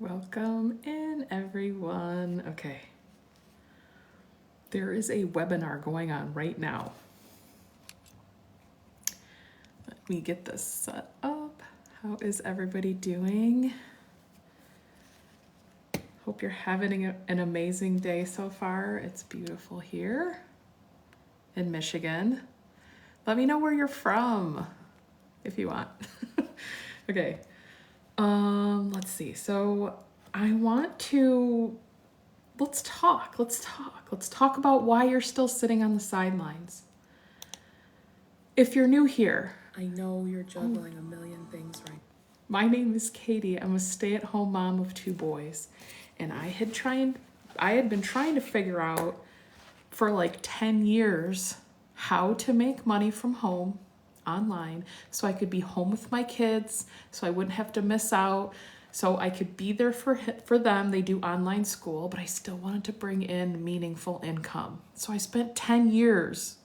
Welcome in, everyone. Okay. There is a webinar going on right now. Let me get this set up. How is everybody doing? Hope you're having an amazing day so far. It's beautiful here in Michigan. Let me know where you're from if you want. Okay. Let's see. So I want to, let's talk about why you're still sitting on the sidelines. If you're new here, I know you're juggling a million things right now. My name is Katie. I'm a stay-at-home mom of 2 boys, and I had been trying to figure out for like 10 years how to make money from home online so I could be home with my kids, so I wouldn't have to miss out, so I could be there for them. They do online school, but I still wanted to bring in meaningful income. So I spent 10 years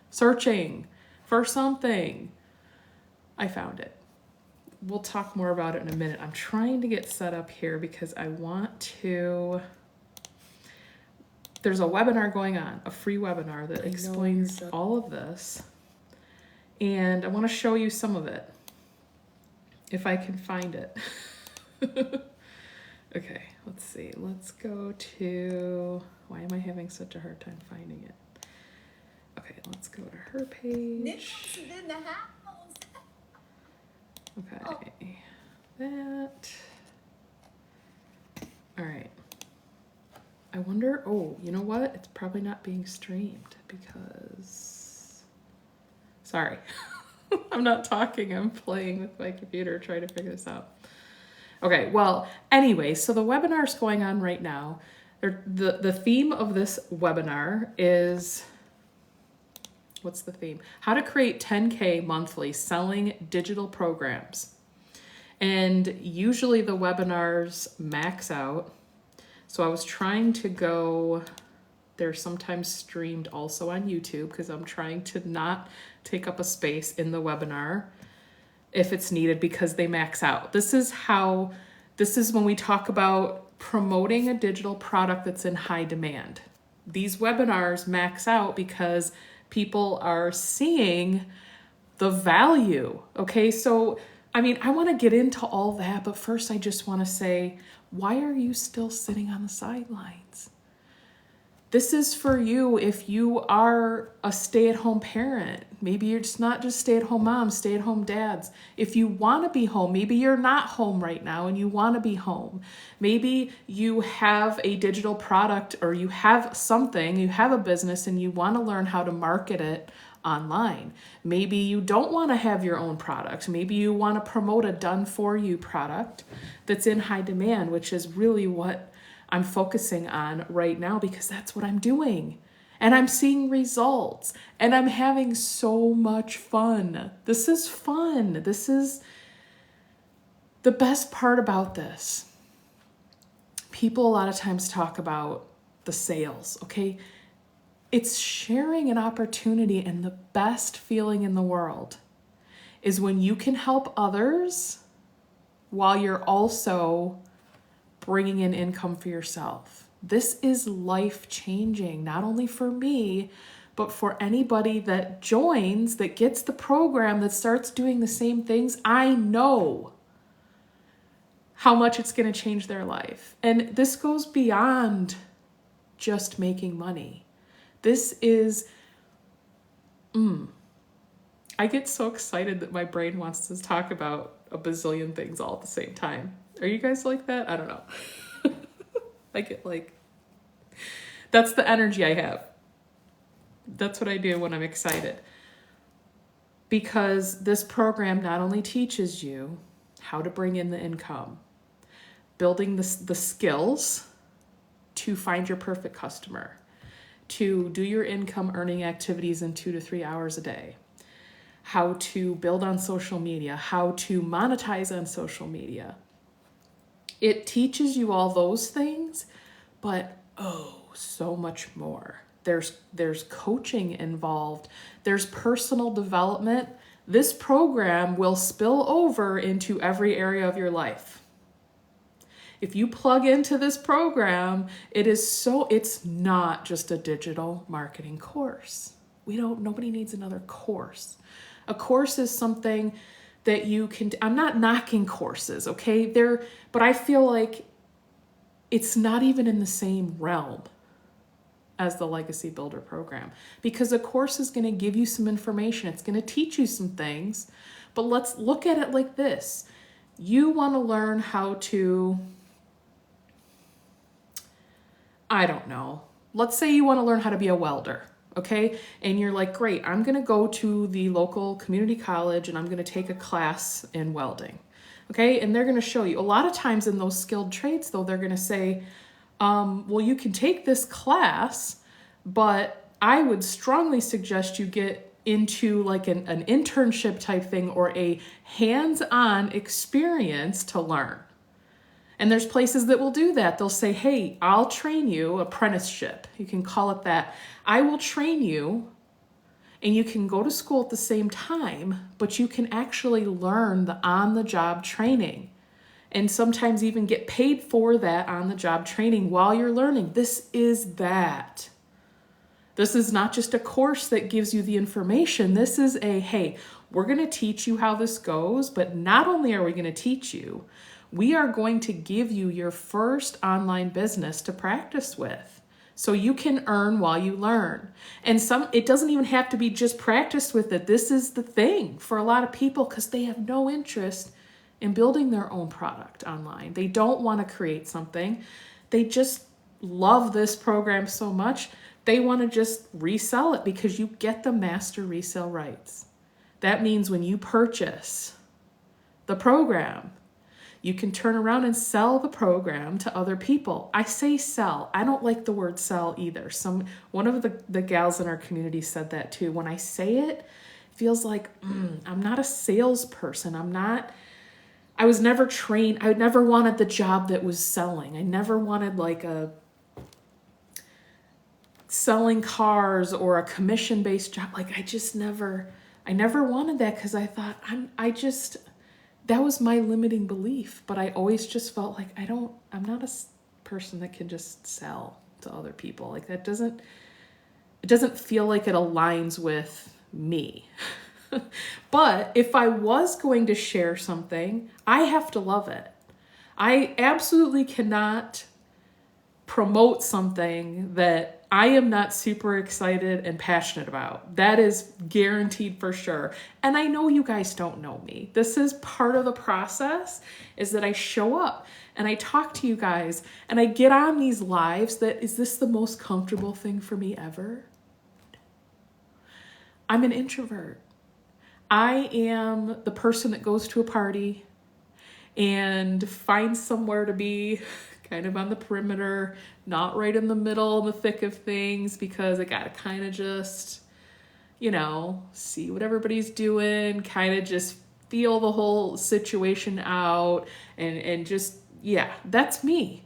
searching for something. I found it. We'll talk more about it in a minute. I'm trying to get set up here because I want to... There's a webinar going on, a free webinar that explains all of this. And I want to show you some of it, if I can find it. Okay, let's see. Let's go to, why am I having such a hard time finding it? Okay, let's go to her page. Nicholas is in the house. Okay, that. All right. I wonder, oh, you know what? It's probably not being streamed because... Sorry, I'm not talking, I'm playing with my computer trying to figure this out. Okay, well, anyway, so the webinar is going on right now. The theme of this webinar is, what's the theme? How to create 10K monthly selling digital programs. And usually the webinars max out. So I was trying to go... They're sometimes streamed also on YouTube because I'm trying to not take up a space in the webinar if it's needed because they max out. This is when we talk about promoting a digital product that's in high demand. These webinars max out because people are seeing the value. Okay, so I mean, I want to get into all that, but first I just want to say, why are you still sitting on the sidelines? This is for you if you are a stay-at-home parent. Maybe you're just not just stay-at-home moms, stay-at-home dads. If you want to be home, maybe you're not home right now and you want to be home. Maybe you have a digital product or you have something, you have a business and you want to learn how to market it online. Maybe you don't want to have your own product. Maybe you want to promote a done-for-you product that's in high demand, which is really what I'm focusing on right now because that's what I'm doing. And I'm seeing results and I'm having so much fun. This is fun. This is the best part about this. People a lot of times talk about the sales, okay? It's sharing an opportunity, and the best feeling in the world is when you can help others while you're also bringing in income for yourself. This is life-changing, not only for me, but for anybody that joins, that gets the program, that starts doing the same things. I know how much it's going to change their life. And this goes beyond just making money. This is, I get so excited that my brain wants to talk about a bazillion things all at the same time. Are you guys like that? I don't know. I get like, that's the energy I have. That's what I do when I'm excited. Because this program not only teaches you how to bring in the income, building the skills to find your perfect customer, to do your income earning activities in 2 to 3 hours a day, how to build on social media, how to monetize on social media. It teaches you all those things, but so much more. There's coaching involved. There's personal development. This program will spill over into every area of your life. If you plug into this program, it's not just a digital marketing course. Nobody needs another course. A course is something that you can, I'm not knocking courses, okay? But I feel like it's not even in the same realm as the Legacy Builder program, because a course is going to give you some information. It's going to teach you some things, but let's look at it like this. You want to learn how to, I don't know, let's say you want to learn how to be a welder, okay? And you're like, great, I'm going to go to the local community college and I'm going to take a class in welding, okay? And they're going to show you. A lot of times in those skilled trades, though, they're going to say, well, you can take this class, but I would strongly suggest you get into like an internship type thing or a hands-on experience to learn. And there's places that will do that. They'll say, hey, I'll train you, apprenticeship. You can call it that. I will train you, and you can go to school at the same time, but you can actually learn the on-the-job training. And sometimes even get paid for that on-the-job training while you're learning. This is that. This is not just a course that gives you the information. This is hey, we're going to teach you how this goes, but not only are we going to teach you, we are going to give you your first online business to practice with so you can earn while you learn. And it doesn't even have to be just practice with it. This is the thing for a lot of people because they have no interest in building their own product online. They don't want to create something. They just love this program so much. They want to just resell it because you get the master resale rights. That means when you purchase the program, you can turn around and sell the program to other people. I say sell. I don't like the word sell either. One of the gals in our community said that too. When I say it, it feels like I'm not a salesperson. I was never trained. I never wanted the job that was selling. I never wanted like a selling cars or a commission-based job. Like I never wanted that because I thought that was my limiting belief. But I always just felt like I'm not a person that can just sell to other people. Like it doesn't feel like it aligns with me. But if I was going to share something, I have to love it. I absolutely cannot promote something that I am not super excited and passionate about. That is guaranteed for sure. And I know you guys don't know me. This is part of the process, is that I show up and I talk to you guys and I get on these lives is this the most comfortable thing for me ever? I'm an introvert. I am the person that goes to a party and finds somewhere to be kind of on the perimeter, not right in the middle, in the thick of things, because I gotta kind of just, see what everybody's doing, kind of just feel the whole situation out and just, yeah, that's me.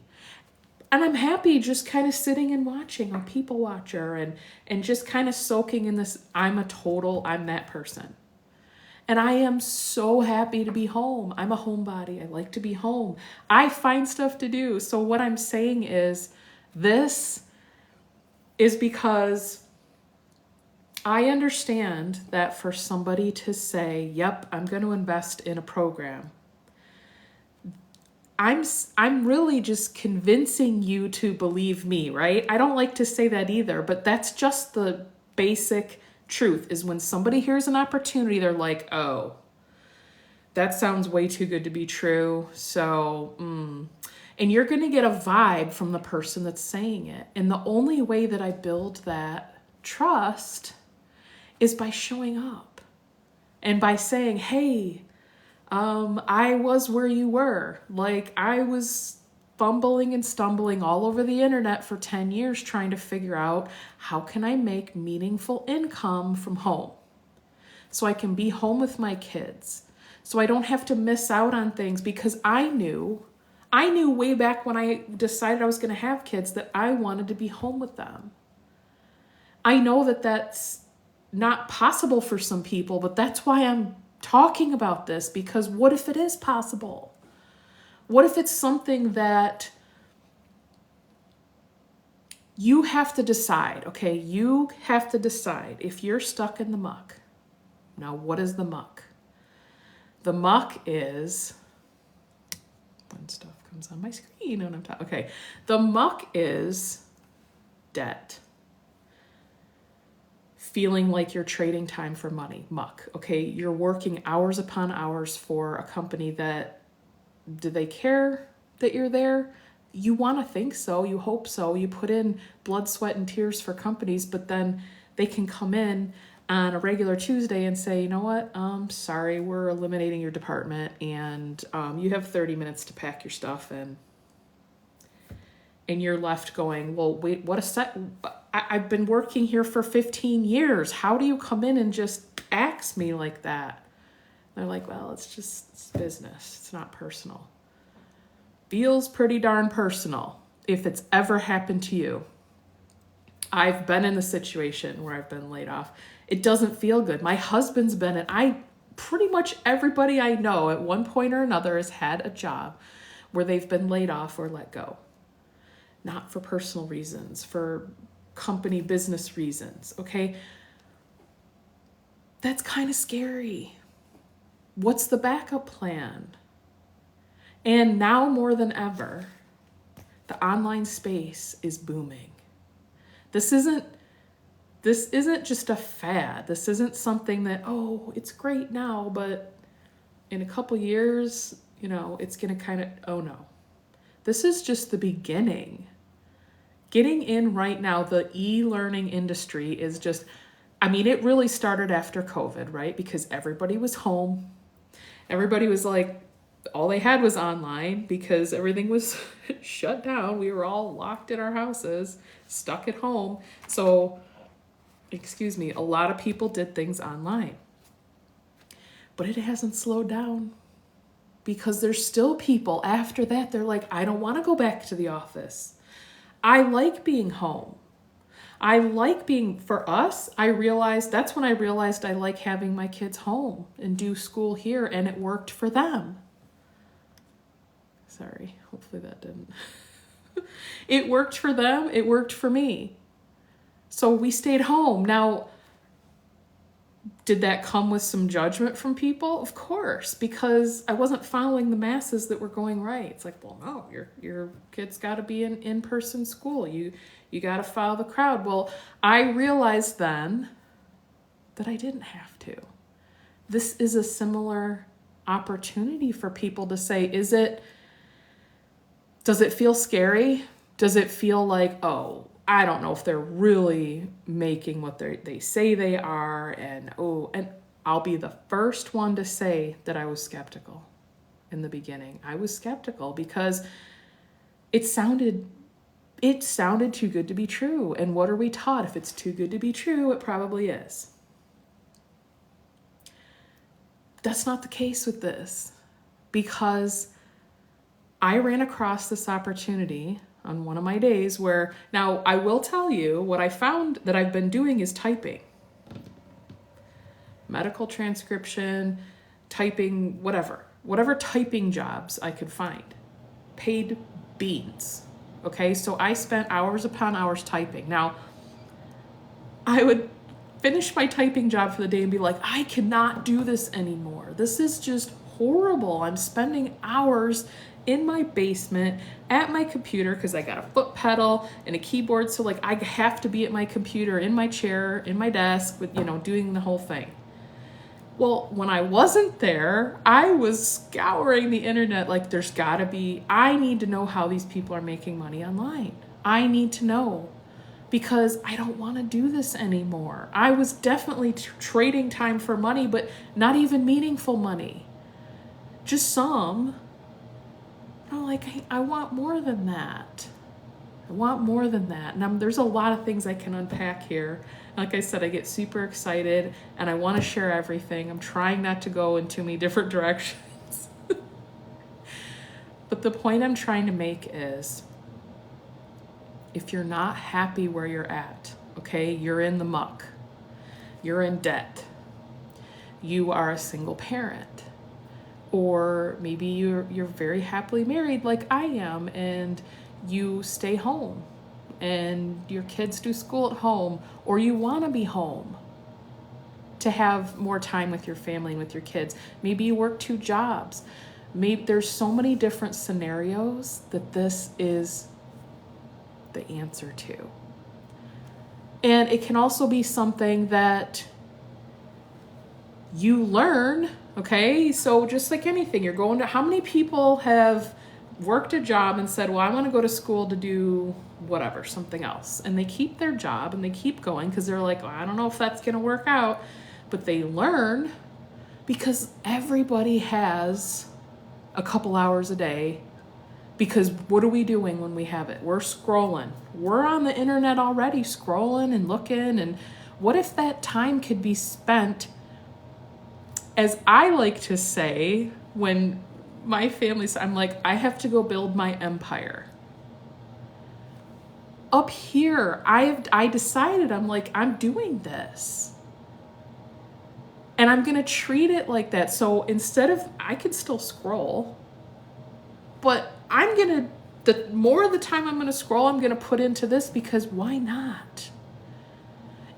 And I'm happy just kind of sitting and watching, a people watcher, and just kind of soaking in this, I'm that person. And I am so happy to be home. I'm a homebody. I like to be home. I find stuff to do. So what I'm saying is, this is because I understand that for somebody to say, yep, I'm going to invest in a program, I'm really just convincing you to believe me, right? I don't like to say that either, but that's just the basic truth, is when somebody hears an opportunity, they're like, oh, that sounds way too good to be true. So, and you're going to get a vibe from the person that's saying it. And the only way that I build that trust is by showing up and by saying, hey, I was where you were. Like, I was fumbling and stumbling all over the internet for 10 years trying to figure out how can I make meaningful income from home so I can be home with my kids, so I don't have to miss out on things, because I knew way back when I decided I was going to have kids that I wanted to be home with them. I know that that's not possible for some people, but that's why I'm talking about this, because what if it is possible? What if it's something that you have to decide, okay? You have to decide if you're stuck in the muck. Now, what is the muck? The muck is, when stuff comes on my screen when I'm talking, okay. The muck is debt. Feeling like you're trading time for money, muck, okay? You're working hours upon hours for a company that, do they care that you're there? You want to think so, you hope so. You put in blood, sweat, and tears for companies, but then they can come in on a regular Tuesday and say, you know what, sorry, we're eliminating your department, and you have 30 minutes to pack your stuff, and you're left going, well, wait, what a set. I've been working here for 15 years. How do you come in and just axe me like that? They're like, well, it's business. It's not personal. Feels pretty darn personal if it's ever happened to you. I've been in the situation where I've been laid off. It doesn't feel good. My husband's been in, pretty much everybody I know at one point or another has had a job where they've been laid off or let go. Not for personal reasons, for company business reasons, okay? That's kind of scary. What's the backup plan? And now more than ever, the online space is booming. This isn't just a fad. This isn't something that, oh, it's great now, but in a couple years, it's going to kind of, oh no. This is just the beginning. Getting in right now, the e-learning industry is just, it really started after COVID, right? Because everybody was home. Everybody was like, all they had was online because everything was shut down. We were all locked in our houses, stuck at home. So, a lot of people did things online. But it hasn't slowed down because there's still people after that. They're like, I don't want to go back to the office. I like being home. For us, that's when I realized I like having my kids home and do school here, and it worked for them. Sorry, hopefully that didn't. It worked for them, it worked for me. So we stayed home. Now, did that come with some judgment from people? Of course, because I wasn't following the masses that were going right. It's like, well, no, your kid's got to be in in-person school. You got to follow the crowd. Well, I realized then that I didn't have to. This is a similar opportunity for people to say, does it feel scary? Does it feel like, oh, I don't know if they're really making what they say they are, and I'll be the first one to say that I was skeptical in the beginning. I was skeptical because it sounded too good to be true. And what are we taught? If it's too good to be true, it probably is. That's not the case with this, because I ran across this opportunity on one of my days where, now I will tell you what I found that I've been doing is typing. Medical transcription, typing, whatever typing jobs I could find. Paid beans. Okay, so I spent hours upon hours typing. Now, I would finish my typing job for the day and be like, I cannot do this anymore. This is just horrible. I'm spending hours in my basement at my computer because I got a foot pedal and a keyboard. So like I have to be at my computer, in my chair, in my desk with, doing the whole thing. Well, when I wasn't there, I was scouring the internet like I need to know how these people are making money online. I need to know because I don't want to do this anymore. I was definitely trading time for money, but not even meaningful money. Just some. I'm like, I want more than that. And there's a lot of things I can unpack here. Like I said, I get super excited and I want to share everything. I'm trying not to go in too many different directions. But the point I'm trying to make is, if you're not happy where you're at, okay, you're in the muck, you're in debt, you are a single parent, Or maybe you're very happily married like I am, and you stay home and your kids do school at home, or you want to be home to have more time with your family and with your kids. Maybe you work 2 jobs. Maybe there's so many different scenarios that this is the answer to. And it can also be something that you learn, okay? So just like anything, you're going to, how many people have worked a job and said, well, I want to go to school to do whatever, something else. And they keep their job and they keep going because they're like, well, I don't know if that's going to work out. But they learn because everybody has a couple hours a day. Because what are we doing when we have it? We're scrolling. We're on the internet already scrolling and looking. And what if that time could be spent, as I like to say, when my family's, I'm like, I have to go build my empire. Up here, I decided, I'm like, I'm doing this. And I'm going to treat it like that. So instead of, I could still scroll, but I'm going to, the more of the time I'm going to scroll, I'm going to put into this, because why not?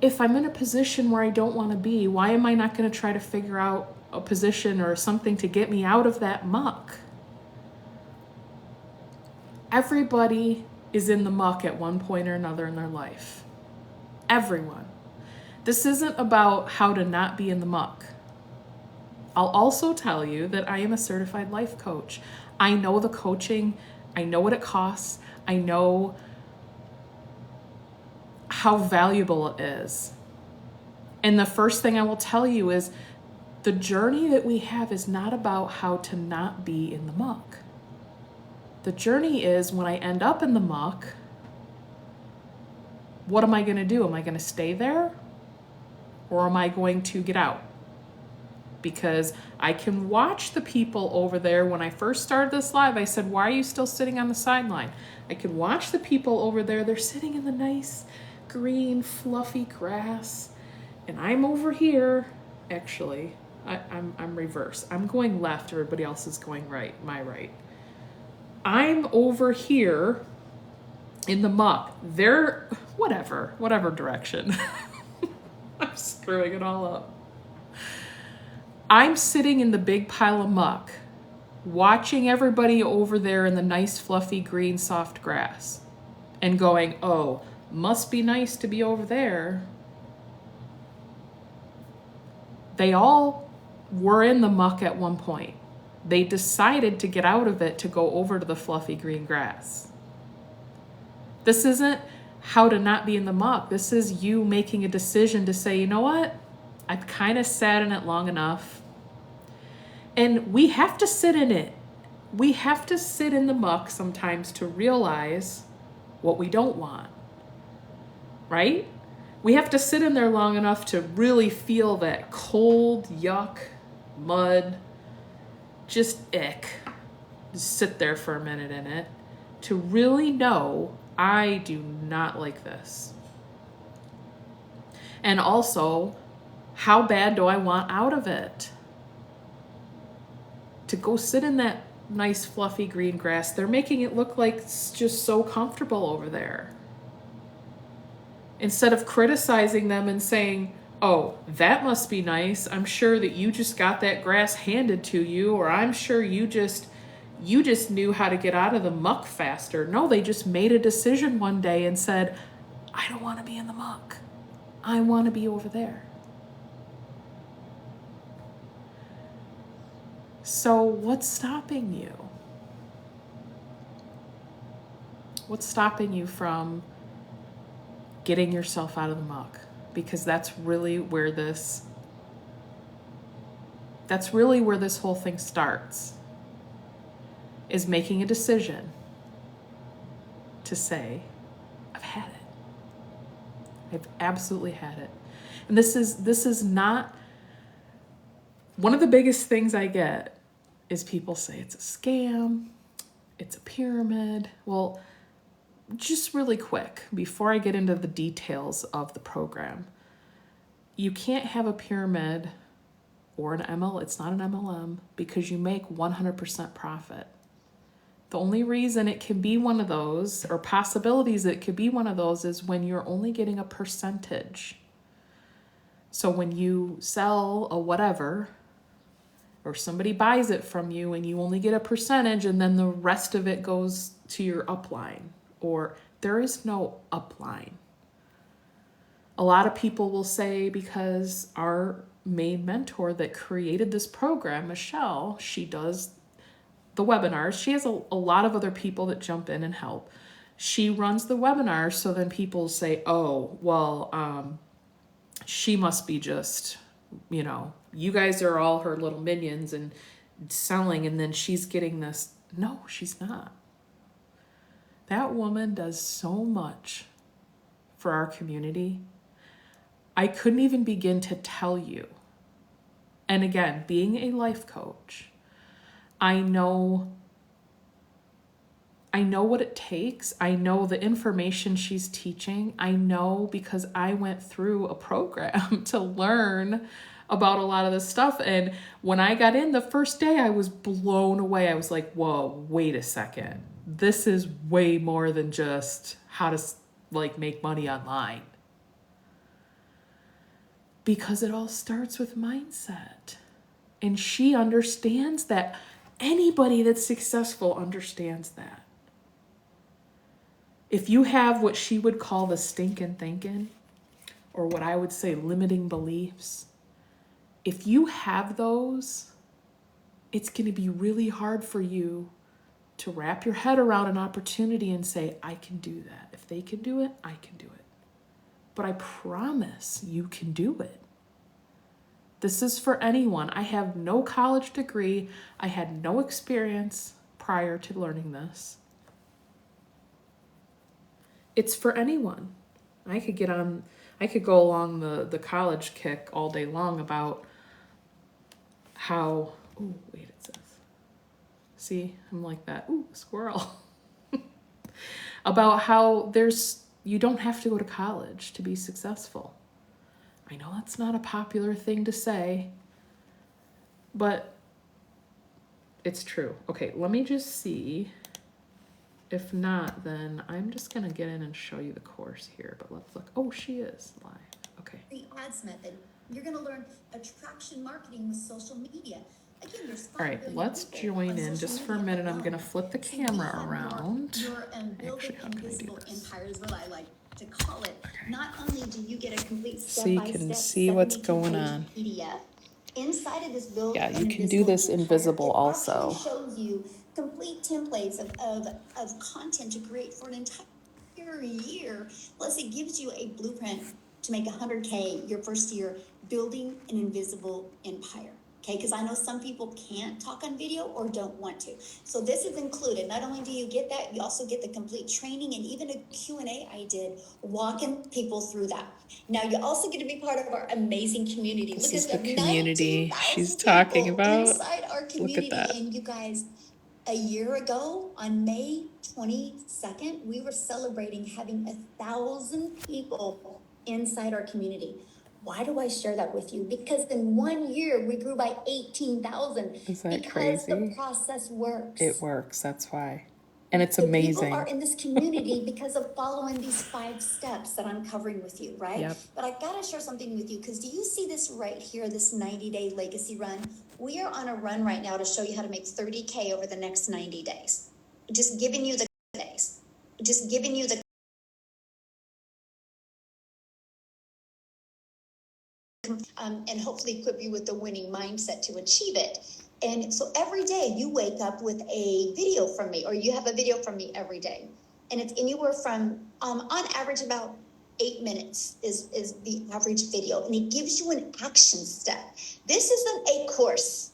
If I'm in a position where I don't want to be, why am I not going to try to figure out a position or something to get me out of that muck? Everybody is in the muck at one point or another in their life. Everyone. This isn't about how to not be in the muck. I'll also tell you that I am a certified life coach. I know the coaching. I know what it costs. I know how valuable it is. And the first thing I will tell you is the journey that we have is not about how to not be in the muck. The journey is, when I end up in the muck, what am I going to do? Am I going to stay there? Or am I going to get out? Because I can watch the people over there. When I first started this live, I said, why are you still sitting on the sideline? I can watch the people over there. They're sitting in the nice, green, fluffy grass. And I'm over here. Actually, I'm reverse. I'm going left. Everybody else is going right, my right. I'm over here in the muck. They're whatever direction. I'm screwing it all up. I'm sitting in the big pile of muck, watching everybody over there in the nice, fluffy, green, soft grass, and going, oh, must be nice to be over there. They all were in the muck at one point. They decided to get out of it to go over to the fluffy green grass. This isn't how to not be in the muck. This is you making a decision to say, you know what? I've kind of sat in it long enough. And we have to sit in it. We have to sit in the muck sometimes to realize what we don't want. Right? We have to sit in there long enough to really feel that cold, yuck, mud, just ick. Just sit there for a minute in it to really know, I do not like this. And also, how bad do I want out of it? To go sit in that nice fluffy green grass. They're making it look like it's just so comfortable over there. Instead of criticizing them and saying, oh, that must be nice. I'm sure that you just got that grass handed to you, or I'm sure you just knew how to get out of the muck faster. No, they just made a decision one day and said, I don't want to be in the muck. I want to be over there. So what's stopping you? What's stopping you from getting yourself out of the muck? Because that's really where this whole thing starts. Is making a decision to say, I've had it. I've absolutely had it. And this is not, one of the biggest things I get is people say it's a scam, it's a pyramid. Well, just really quick, before I get into the details of the program, you can't have a pyramid or it's not an MLM, because you make 100% profit. The only reason it can be one of those, or possibilities it could be one of those, is when you're only getting a percentage. So when you sell a whatever, or somebody buys it from you and you only get a percentage and then the rest of it goes to your upline, or there is no upline. A lot of people will say, because our main mentor that created this program, Michelle, she does the webinars. She has a lot of other people that jump in and help. She runs the webinars, so then people say, oh, well, she must be just, you guys are all her little minions and selling, and then she's getting this. No, she's not. That woman does so much for our community. I couldn't even begin to tell you. And again, being a life coach, I know what it takes. I know the information she's teaching. I know because I went through a program to learn about a lot of this stuff. And when I got in the first day, I was blown away. I was like, whoa, wait a second. This is way more than just how to make money online. Because it all starts with mindset. And she understands that. Anybody that's successful understands that. If you have what she would call the stinking thinking, or what I would say limiting beliefs, if you have those, it's going to be really hard for you to wrap your head around an opportunity and say, I can do that. If they can do it, I can do it. But I promise you can do it. This is for anyone. I have no college degree. I had no experience prior to learning this. It's for anyone. I could go along the college kick all day long about how, oh, wait, it says, see, I'm like that, ooh, squirrel. About how you don't have to go to college to be successful. I know that's not a popular thing to say, but it's true. Okay, let me just see. If not, then I'm just going to get in and show you the course here. But let's look. Oh, she is live. Okay. The ads method. You're going to learn attraction marketing with social media. Again, there's all right, let's join in just for a minute. I'm going to flip the camera around. Your building invisible empire is what I like to call it. Okay. Not only do you get a complete step-by-step, so you can see what's going on. PDF inside of this build, yeah, you can do this invisible also. It shows you complete templates of content to create for an entire year. Plus, it gives you a blueprint to make 100K your first year building an invisible empire. Okay, because I know some people can't talk on video or don't want to. So this is included. Not only do you get that, you also get the complete training and even a Q&A I did walking people through that. Now you also get to be part of our amazing community. This is the community she's talking about. Inside our community. Look at that. And you guys, a year ago on May 22nd, we were celebrating having 1,000 people inside our community. Why do I share that with you? Because in 1 year, we grew by 18,000. Is that because crazy? The process works. It works, that's why. And it's amazing. People are in this community because of following these 5 steps that I'm covering with you, right? Yep. But I gotta share something with you, because do you see this right here, this 90-day legacy run? We are on a run right now to show you how to make 30K over the next 90 days. Just giving you the days. Just giving you the and hopefully equip you with the winning mindset to achieve it. And so every day you wake up with a video from me, or you have a video from me every day. And it's anywhere from, on average, about 8 minutes is the average video. And it gives you an action step. This isn't a course.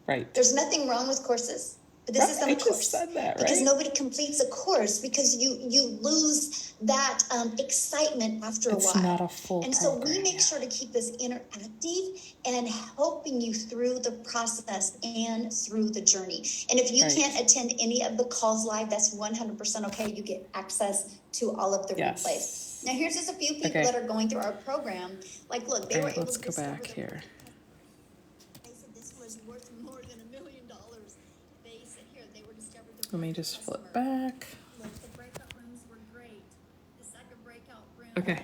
Right. There's nothing wrong with courses. But this isn't a course. I just said that, right? Because nobody completes a course, because you lose that excitement after a while. It's not a full program. And so we make sure to keep this interactive and helping you through the process and through the journey. And if you can't attend any of the calls live, that's 100% okay. You get access to all of the replays. Now, here's just a few people that are going through our program. Like, look, they were able to. Let's go back here. Let me just flip back. Look, the breakout rooms were great. The second breakout room. Okay.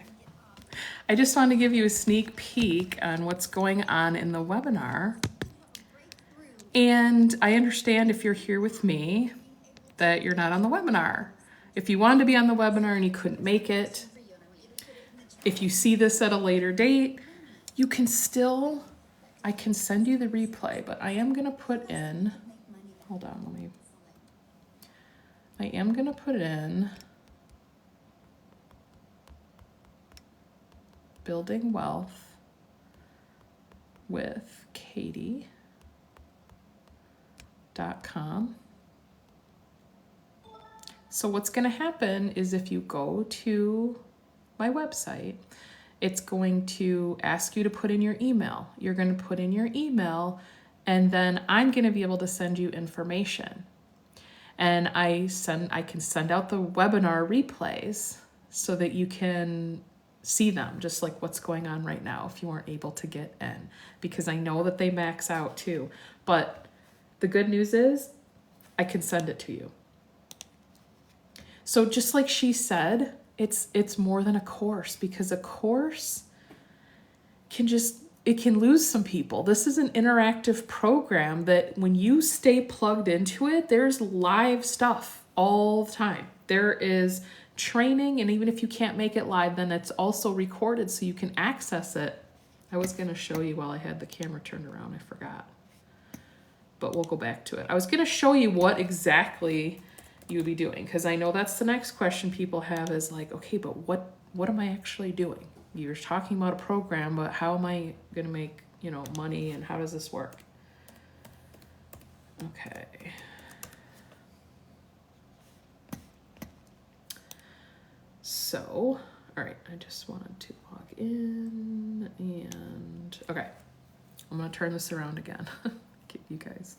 I just wanted to give you a sneak peek on what's going on in the webinar. And I understand if you're here with me that you're not on the webinar. If you wanted to be on the webinar and you couldn't make it, if you see this at a later date, you can still, I can send you the replay, but I am gonna put in, hold on, I am gonna put in Building Wealth with Katie.com. So what's going to happen is if you go to my website, it's going to ask you to put in your email. You're going to put in your email, and then I'm going to be able to send you information. And I can send out the webinar replays so that you can see them, just like what's going on right now if you weren't able to get in, because I know that they max out too. But the good news is I can send it to you. So just like she said, it's more than a course, because a course can lose some people. This is an interactive program that when you stay plugged into it, there's live stuff all the time. There is training, and even if you can't make it live, then it's also recorded so you can access it. I was going to show you while I had the camera turned around. I forgot. But we'll go back to it. I was going to show you what exactly you'll be doing, because I know that's the next question people have is like, okay, but what am I actually doing? You're talking about a program, but how am I going to make, money, and how does this work? Okay. So, all right, I just wanted to log in, and okay, I'm going to turn this around again. Get you guys,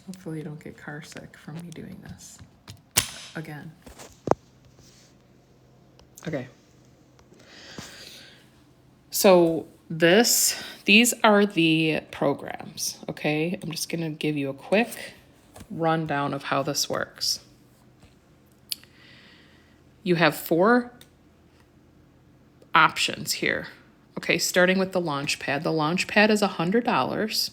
hopefully you don't get car sick from me doing this again. Okay. So these are the programs, okay? I'm just going to give you a quick rundown of how this works. You have 4 options here. Okay, starting with the Launchpad. The Launchpad is $100,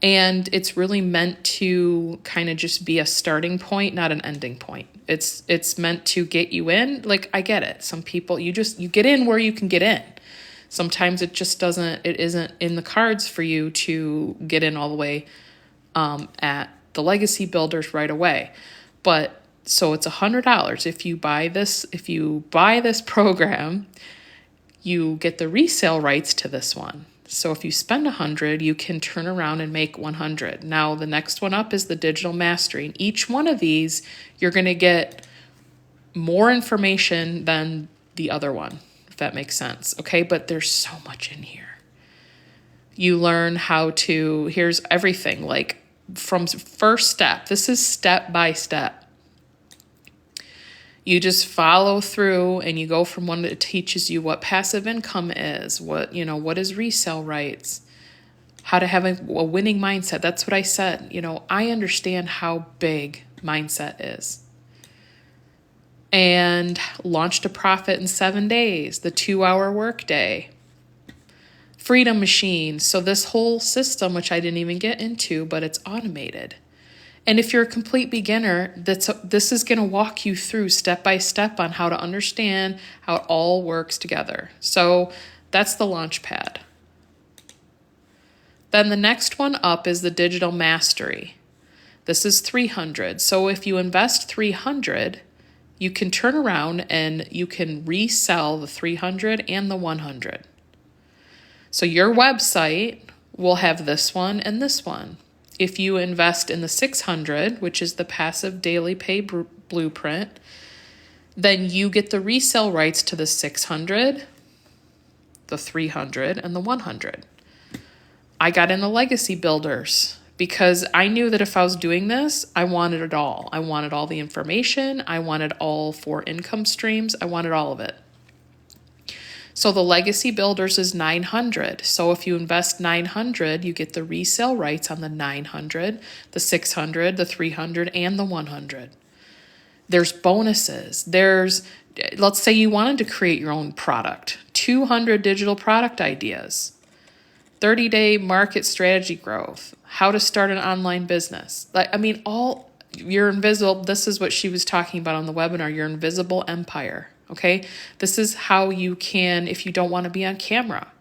and it's really meant to kind of just be a starting point, not an ending point. It's meant to get you in. Like, I get it. Some people, you get in where you can get in. Sometimes it isn't in the cards for you to get in all the way at the legacy builders right away. But so it's $100. If you buy this program, you get the resale rights to this one. So if you spend $100, you can turn around and make $100. Now the next one up is the Digital Mastery. And each one of these, you're going to get more information than the other one, if that makes sense. Okay, but there's so much in here. You learn here's everything, like from first step. This is step by step. You just follow through and you go from one that teaches you what passive income is, what is resale rights, how to have a winning mindset. That's what I said. I understand how big mindset is. And Launch to Profit in 7 days, the 2-hour workday, Freedom Machine. So this whole system, which I didn't even get into, but it's automated. And if you're a complete beginner, this is going to walk you through step by step on how to understand how it all works together. So that's the Launchpad. Then the next one up is the Digital Mastery. This is $300. So if you invest $300, you can turn around and you can resell the $300 and the $100. So your website will have this one and this one. If you invest in the $600, which is the passive daily pay blueprint, then you get the resale rights to the $600, the $300, and the $100. I got in the legacy builders because I knew that if I was doing this, I wanted it all. I wanted all the information. I wanted all 4 income streams. I wanted all of it. So the legacy builders is 900. So if you invest 900, you get the resale rights on the 900, the 600, the 300, and the 100. There's bonuses. Let's say you wanted to create your own product, 200 digital product ideas, 30-day market strategy growth, how to start an online business. You're invisible. This is what she was talking about on the webinar, your invisible empire. Okay. This is how you can, if you don't want to be on camera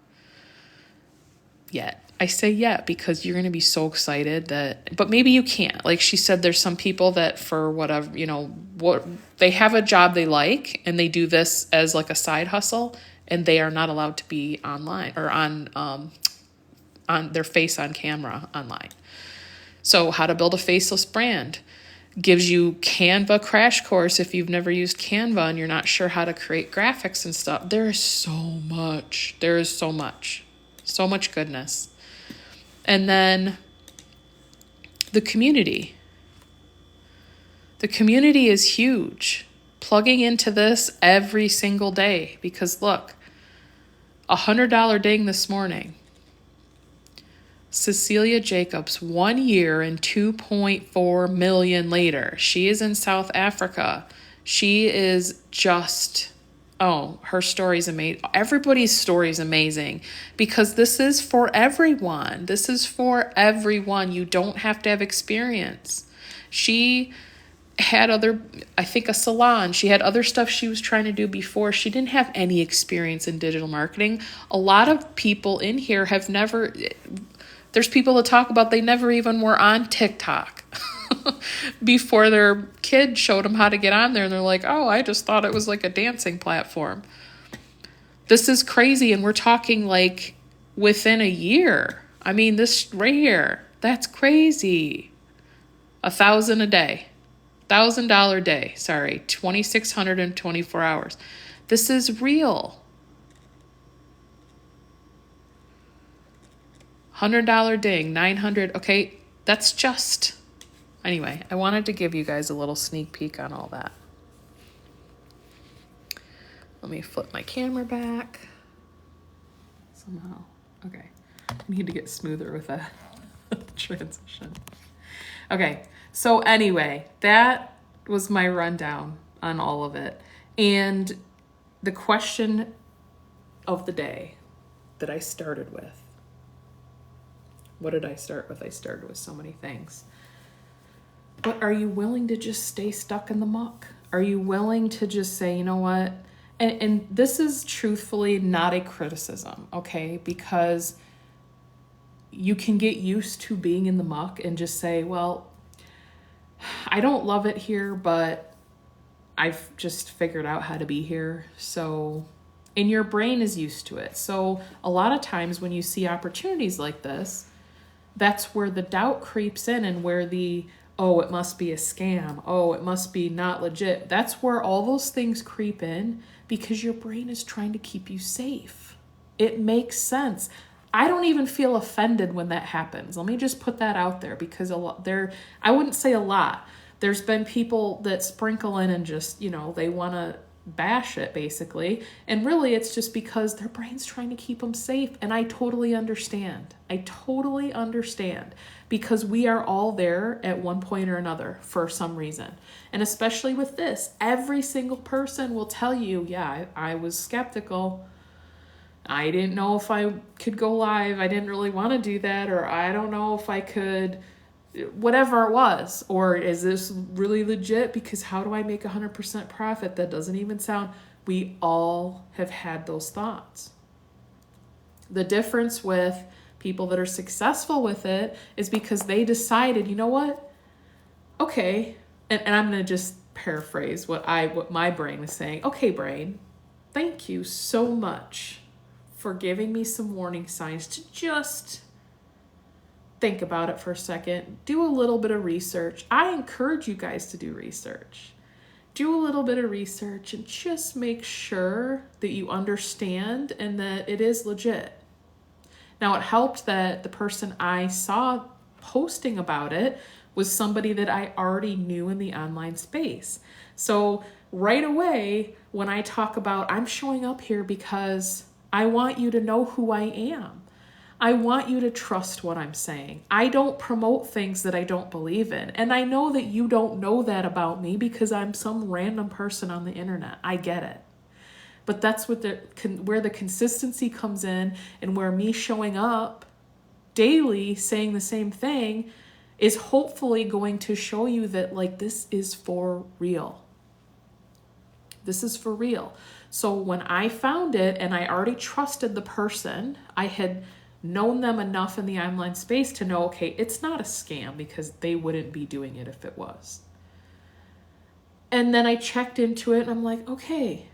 yet. I say yet because you're going to be so excited but maybe you can't. Like she said, there's some people that for whatever, they have a job they like and they do this as like a side hustle and they are not allowed to be online or on their face on camera online. So how to build a faceless brand gives you Canva crash course if you've never used Canva and you're not sure how to create graphics and stuff. There is so much. So much goodness. And then the community. The community is huge. Plugging into this every single day because look, $100 ding this morning. Cecilia Jacobs, 1 year and 2.4 million later. She is in South Africa. She is just, her story's amazing. Everybody's story is amazing because this is for everyone. This is for everyone. You don't have to have experience. She had a salon. She had other stuff she was trying to do before. She didn't have any experience in digital marketing. A lot of people in here there's people that talk about they never even were on TikTok before their kid showed them how to get on there. And they're like, I just thought it was like a dancing platform. This is crazy. And we're talking like within a year. I mean, this right here, that's crazy. $1,000 a day, $1,000 day. Sorry. 2,624 hours. This is real. $100 ding, 900. Okay, that's just. Anyway, I wanted to give you guys a little sneak peek on all that. Let me flip my camera back. Somehow. Okay. I need to get smoother with that transition. Okay. So anyway, that was my rundown on all of it. And the question of the day that I started with. What did I start with? I started with so many things. But are you willing to just stay stuck in the muck? Are you willing to just say, you know what? And this is truthfully not a criticism, okay? Because you can get used to being in the muck and just say, well, I don't love it here, but I've just figured out how to be here. So, and your brain is used to it. So a lot of times when you see opportunities like this, that's where the doubt creeps in and where it must be a scam. It must be not legit. That's where all those things creep in because your brain is trying to keep you safe. It makes sense. I don't even feel offended when that happens. Let me just put that out there because I wouldn't say a lot. There's been people that sprinkle in and just, they want to bash it basically. And really it's just because their brain's trying to keep them safe. And I totally understand. Because we are all there at one point or another for some reason. And especially with this, every single person will tell you, yeah, I was skeptical. I didn't know if I could go live. I didn't really want to do that. Or I don't know if I could, whatever it was. Or is this really legit? Because how do I make 100% profit? That doesn't even sound, we all have had those thoughts. The difference with people that are successful with it is because they decided, you know what? Okay. And I'm going to just paraphrase what my brain was saying. Okay, brain, thank you so much for giving me some warning signs to just think about it for a second. Do a little bit of research. I encourage you guys to do research. Do a little bit of research and just make sure that you understand and that it is legit. Now, it helped that the person I saw posting about it was somebody that I already knew in the online space. So right away, when I talk about I'm showing up here because I want you to know who I am. I want you to trust what I'm saying. I don't promote things that I don't believe in. And I know that you don't know that about me because I'm some random person on the internet. I get it. But that's what where the consistency comes in, and where me showing up daily saying the same thing is hopefully going to show you that, like, this is for real. This is for real. So when I found it and I already trusted the person, I had known them enough in the online space to know, okay, it's not a scam because they wouldn't be doing it if it was. And then I checked into it and I'm like, okay.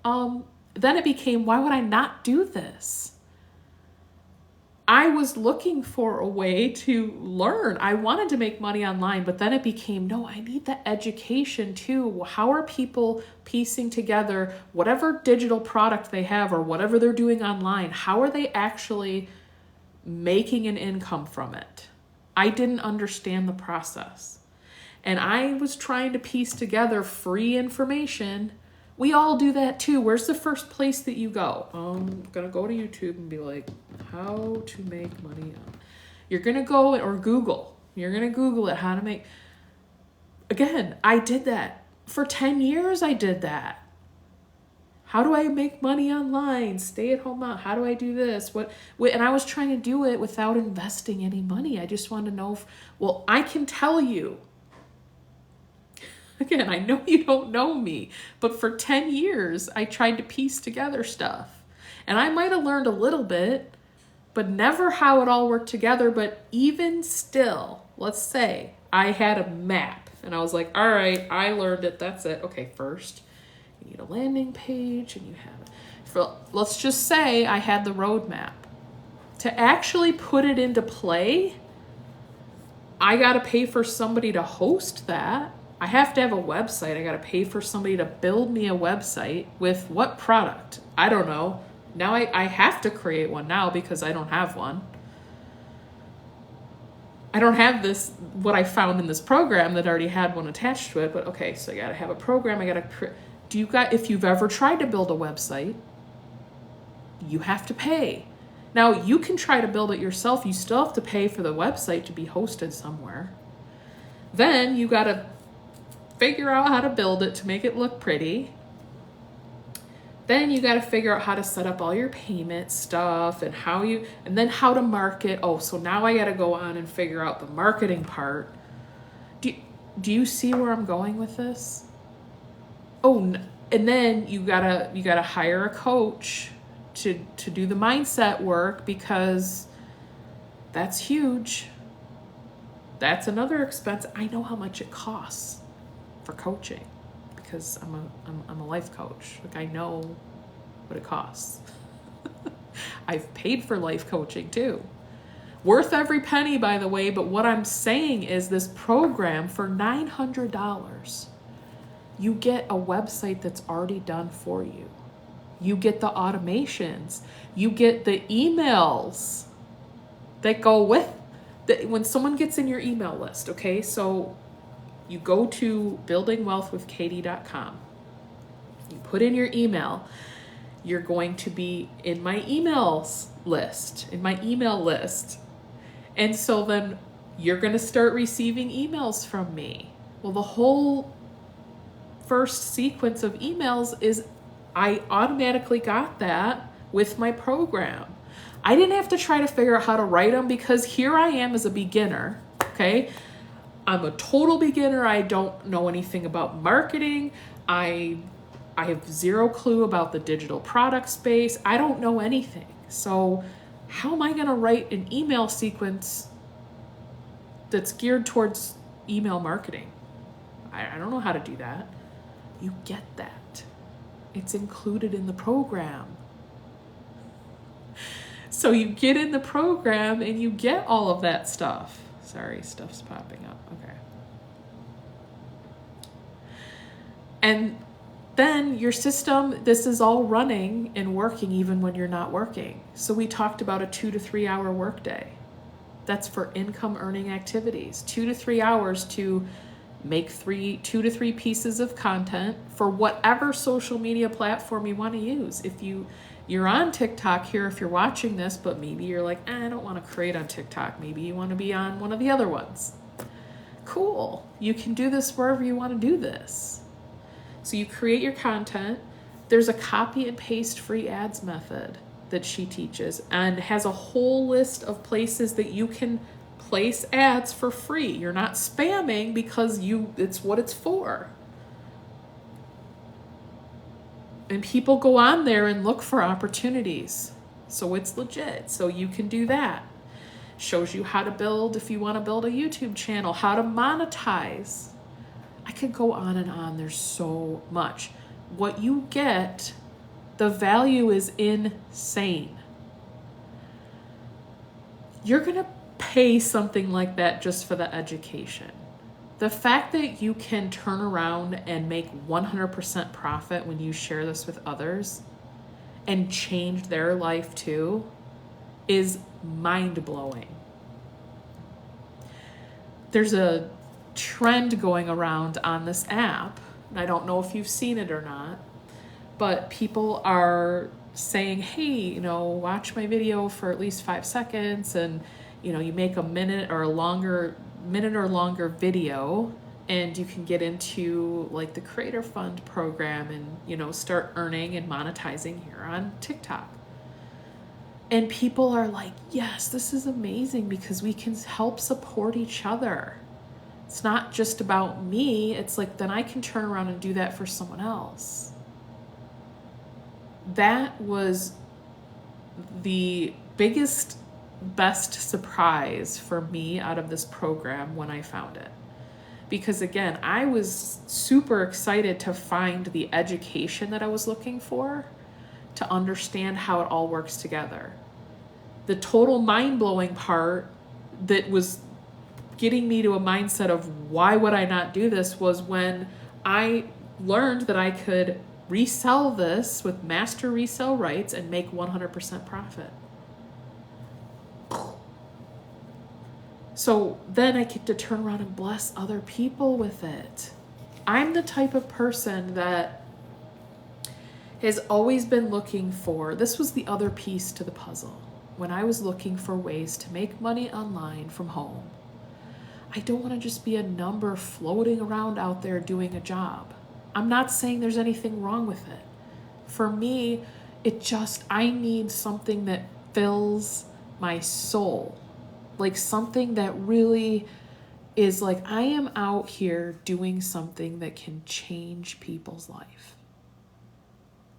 Then it became, why would I not do this? I was looking for a way to learn. I wanted to make money online, but then it became, no, I need the education too. How are people piecing together whatever digital product they have or whatever they're doing online? How are they actually making an income from it? I didn't understand the process. And I was trying to piece together free information. We all do that too. Where's the first place that you go? I'm going to go to YouTube and be like, how to make money. You're going to go, or Google. You're going to Google it, how to make. Again, I did that. For 10 years, I did that. How do I make money online? Stay at home mom. How do I do this? And I was trying to do it without investing any money. I just wanted to know well, I can tell you. Again, I know you don't know me, but for 10 years, I tried to piece together stuff. And I might have learned a little bit, but never how it all worked together. But even still, let's say I had a map and I was like, all right, I learned it. That's it. Okay, first, you need a landing page and you have it. Let's just say I had the roadmap. To actually put it into play, I got to pay for somebody to host that. I have to have a website. I got to pay for somebody to build me a website with what product? I don't know. Now I have to create one now because I don't have one. I don't have this, what I found in this program that already had one attached to it, but okay, so I got to have a program. If you've ever tried to build a website, you have to pay. Now you can try to build it yourself. You still have to pay for the website to be hosted somewhere. Then you got to figure out how to build it to make it look pretty. Then you got to figure out how to set up all your payment stuff and then how to market. Oh, so now I got to go on and figure out the marketing part. Do you see where I'm going with this? Oh, and then you gotta hire a coach to do the mindset work, because that's huge. That's another expense. I know how much it costs for coaching because I'm a life coach. Like, I know what it costs. I've paid for life coaching too. Worth every penny, by the way, but what I'm saying is this program for $900, you get a website that's already done for you. You get the automations. You get the emails that go with when someone gets in your email list, okay? So you go to buildingwealthwithkatie.com. You put in your email. You're going to be in my email list. And so then you're going to start receiving emails from me. Well, the whole first sequence of emails is I automatically got that with my program. I didn't have to try to figure out how to write them because here I am as a beginner, okay? I'm a total beginner. I don't know anything about marketing. I have zero clue about the digital product space. I don't know anything. So how am I going to write an email sequence that's geared towards email marketing? I don't know how to do that. You get that. It's included in the program. So you get in the program and you get all of that stuff. Sorry, stuff's popping up. Okay. And then your system, this is all running and working even when you're not working. So we talked about a 2 to 3 hour workday. That's for income earning activities. 2 to 3 hours to make 2 to 3 pieces of content for whatever social media platform you want to use. If you're on TikTok here, if you're watching this, but maybe you're like, I don't want to create on TikTok. Maybe you want to be on one of the other ones. Cool. You can do this wherever you want to do this. So you create your content. There's a copy and paste free ads method that she teaches and has a whole list of places that you can place ads for free. You're not spamming because it's what it's for. And people go on there and look for opportunities. So it's legit. So you can do that. Shows you how to build, if you want to build a YouTube channel, how to monetize. I could go on and on. There's so much. What you get, the value is insane. You're going to pay something like that just for the education. The fact that you can turn around and make 100% profit when you share this with others and change their life too is mind-blowing. There's a trend going around on this app, and I don't know if you've seen it or not, but people are saying, hey, watch my video for at least 5 seconds, and you make a minute or longer video, and you can get into like the Creator Fund program and start earning and monetizing here on TikTok. And people are like, yes, this is amazing because we can help support each other. It's not just about me. It's like, then I can turn around and do that for someone else. That was the biggest, best surprise for me out of this program when I found it. Because again, I was super excited to find the education that I was looking for, to understand how it all works together. The total mind-blowing part that was getting me to a mindset of why would I not do this was when I learned that I could resell this with master resale rights and make 100% profit. So then I get to turn around and bless other people with it. I'm the type of person that has always been looking for, this was the other piece to the puzzle. When I was looking for ways to make money online from home, I don't want to just be a number floating around out there doing a job. I'm not saying there's anything wrong with it. For me, I need something that fills my soul. Like something that really is like, I am out here doing something that can change people's life.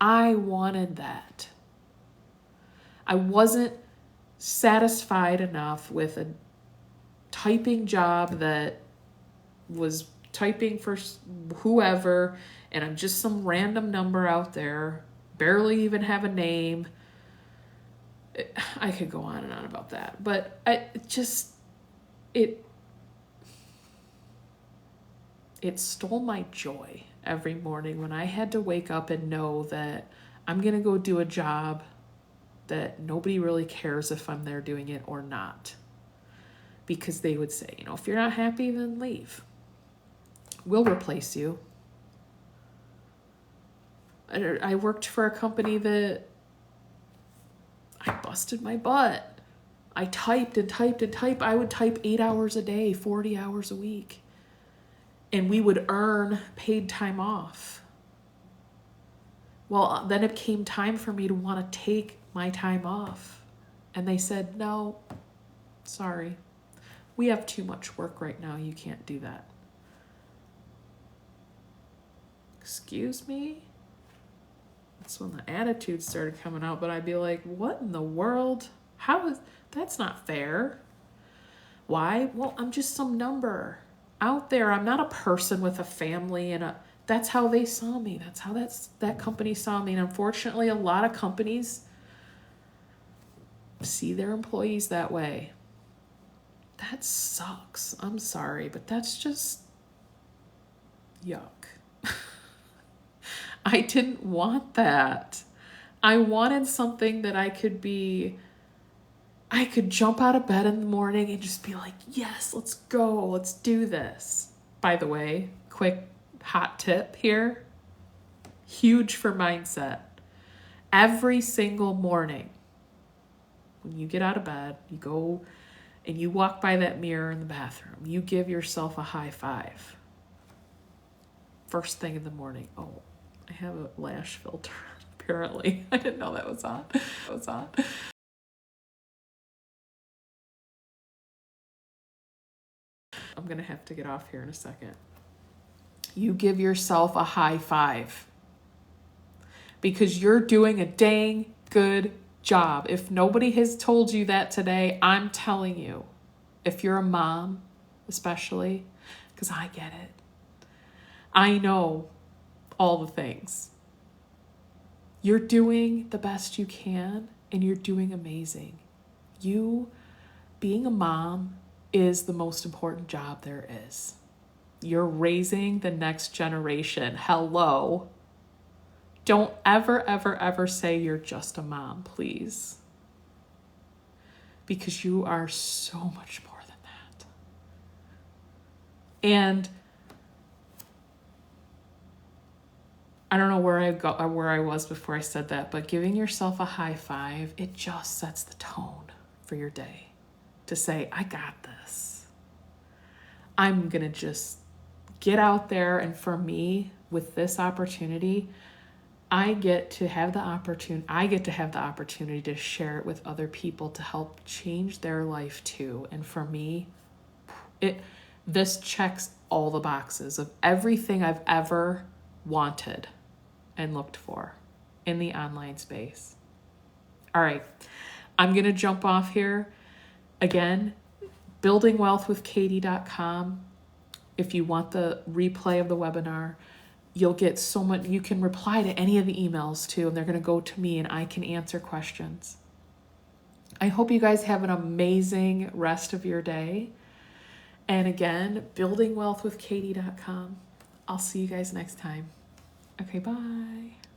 I wanted that. I wasn't satisfied enough with a typing job that was typing for whoever, and I'm just some random number out there, barely even have a name. I could go on and on about that, but it stole my joy every morning when I had to wake up and know that I'm going to go do a job that nobody really cares if I'm there doing it or not. Because they would say, if you're not happy, then leave. We'll replace you. I worked for a company that I busted my butt. I typed and typed and typed. I would type 8 hours a day, 40 hours a week. And we would earn paid time off. Well, then it came time for me to want to take my time off. And they said, no, sorry. We have too much work right now. You can't do that. Excuse me? That's when the attitude started coming out, but I'd be like, what in the world? That's not fair. Why? Well, I'm just some number out there. I'm not a person with a family that's how they saw me. That's how that company saw me. And unfortunately, a lot of companies see their employees that way. That sucks. I'm sorry, but that's just yuck. I didn't want that. I wanted something that I could be I could jump out of bed in the morning and just be like, yes, let's go, let's do this. By the way, quick hot tip here, huge for mindset. Every single morning, when you get out of bed, you go and you walk by that mirror in the bathroom, you give yourself a high five. First thing in the morning. Oh, I have a lash filter, apparently. I didn't know that was on. I'm going to have to get off here in a second. You give yourself a high five because you're doing a dang good job. If nobody has told you that today, I'm telling you. If you're a mom, especially, because I get it. I know all the things. You're doing the best you can and you're doing amazing. You, being a mom, is the most important job there is. You're raising the next generation. Hello. Don't ever, ever, ever say you're just a mom, please. Because you are so much more than that. And I don't know where I was before I said that, but giving yourself a high five, it just sets the tone for your day to say, I got this. I'm going to just get out there. And for me, with this opportunity, I get to have the opportunity to share it with other people to help change their life too. And for me, this checks all the boxes of everything I've ever wanted and looked for in the online space. All right, I'm going to jump off here. Again, buildingwealthwithkatie.com. If you want the replay of the webinar, you'll get so much. You can reply to any of the emails too, and they're going to go to me and I can answer questions. I hope you guys have an amazing rest of your day. And again, buildingwealthwithkatie.com. I'll see you guys next time. Okay, bye.